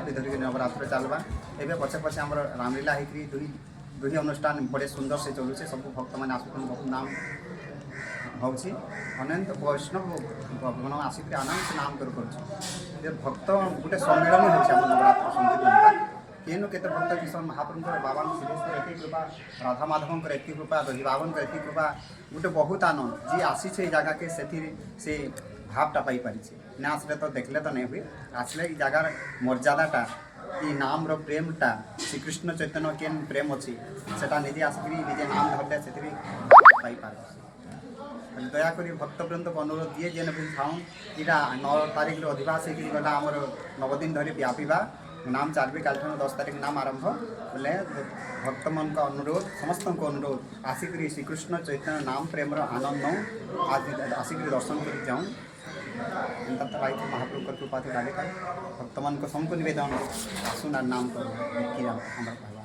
धरिक नवरात्र चलवा एवं पचे पचे आम रामलीला होती दुई अनुष्ठान बड़े सुंदर से चलुचे सब भक्त मैंने आस बहुत नाम होची अनंत वैष्णव भगवान आसिक आनंद से नाम कर भक्त गोटे सम्मिलन हो नवरात्र संकीर्तन केनु केते भक्त किशन महाप्रभु बाबा श्री एत कृपा राधा माधव एत कृपा दही बाबन एत कृपा गोटे बहुत आनंद जी आसी जगह के से भावटा पाई पारी ना आसले तो देखले तो नहीं हुए आसले जगार मर्यादाटा ये नाम रो प्रेमटा श्रीकृष्ण चैतन्य के प्रेम अच्छी से निजे आसिक निजे नाम धरले से पाई पारे दयाकोरी भक्तवृंद को अनुरोध दिए जेन भी थाऊँ इटा 9 तारिख अधिवास होगा आमर 9 दिन धरी व्यापीबा नाम चलबी काल 10 तारिख नाम आरंभ बोले भक्त मन का अनुरोध समस्त को अनुरोध आसिक श्रीकृष्ण चैतन्य नाम प्रेम आनंद नौ आसिक दर्शन कर जाऊँ महाप्रभु कृपा लगे भक्त मन को सबको निवेदन आसुना नाम कर हमारा